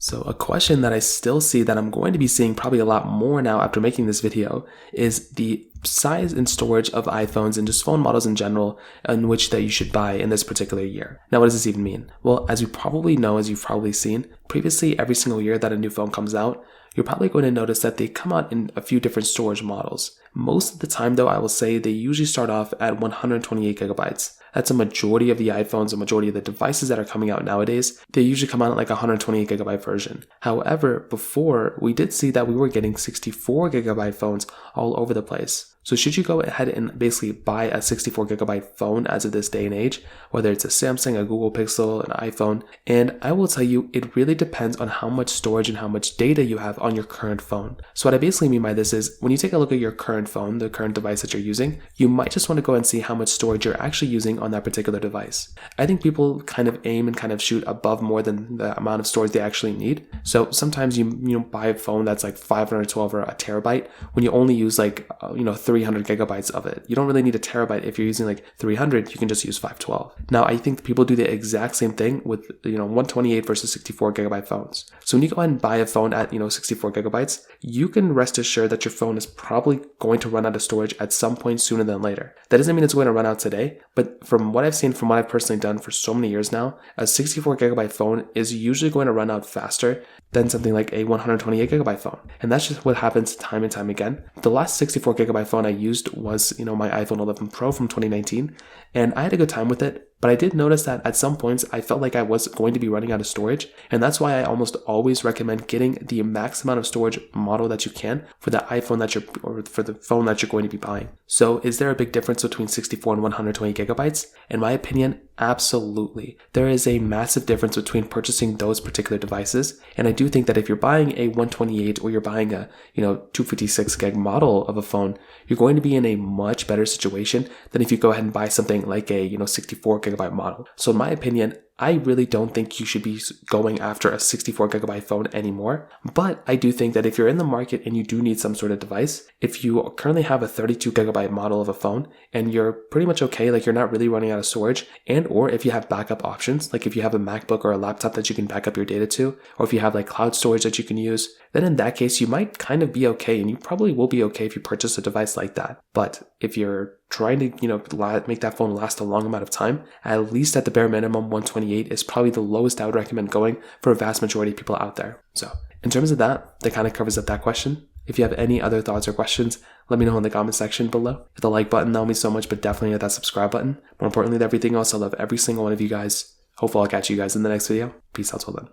So a question that I still see that I'm going to be seeing probably a lot more now after making this video is the size and storage of iPhones and just phone models in general in which that you should buy in this particular year. Now, what does this even mean? Well, as you probably know, as you've probably seen, previously every single year that a new phone comes out, you're probably going to notice that they come out in a few different storage models. Most of the time though, I will say they usually start off at 128 gigabytes. That's a majority of the iPhones, a majority of the devices that are coming out nowadays. They usually come out at like a 128 gigabyte version. However, before we did see that we were getting 64 gigabyte phones all over the place. So should you go ahead and basically buy a 64 gigabyte phone as of this day and age, whether it's a Samsung, a Google Pixel, an iPhone? And I will tell you, it really depends on how much storage and how much data you have on your current phone. So what I basically mean by this is when you take a look at your current phone, the current device that you're using, you might just want to go and see how much storage you're actually using on that particular device. I think people kind of aim and kind of shoot above more than the amount of storage they actually need. So sometimes you buy a phone that's like 512 or a terabyte when you only use like 300 gigabytes of it. You don't really need a terabyte. If you're using like 300, you can just use 512. Now, I think people do the exact same thing with 128 versus 64 gigabyte phones. So when you go ahead and buy a phone at 64 gigabytes, you can rest assured that your phone is probably going to run out of storage at some point sooner than later. That doesn't mean it's going to run out today, but from what I've seen, from what I've personally done for so many years now, a 64 gigabyte phone is usually going to run out faster than something like a 128 gigabyte phone. And that's just what happens time and time again. The last 64 gigabyte phone I used was, my iPhone 11 Pro from 2019, and I had a good time with it. But I did notice that at some points I felt like I was going to be running out of storage, and that's why I almost always recommend getting the max amount of storage model that you can for the iPhone or for the phone that you're going to be buying. So is there a big difference between 64 and 120 gigabytes? In my opinion, absolutely. There is a massive difference between purchasing those particular devices, and I do think that if you're buying a 128 or you're buying a 256 gig model of a phone, you're going to be in a much better situation than if you go ahead and buy something like a 64 gigabyte model. So in my opinion, I really don't think you should be going after a 64 gigabyte phone anymore. But I do think that if you're in the market and you do need some sort of device, if you currently have a 32 gigabyte model of a phone and you're pretty much okay, like you're not really running out of storage, and or if you have backup options, like if you have a MacBook or a laptop that you can back up your data to, or if you have like cloud storage that you can use, then in that case, you might kind of be okay, and you probably will be okay if you purchase a device like that. But if you're trying to make that phone last a long amount of time, at least at the bare minimum, 128 is probably the lowest I would recommend going for a vast majority of people out there. So in terms of that kind of covers up that question. If you have any other thoughts or questions, let me know in the comment section below. Hit the like button, that'll mean so much, but definitely hit that subscribe button. More importantly than everything else, I love every single one of you guys. Hopefully I'll catch you guys in the next video. Peace out till then.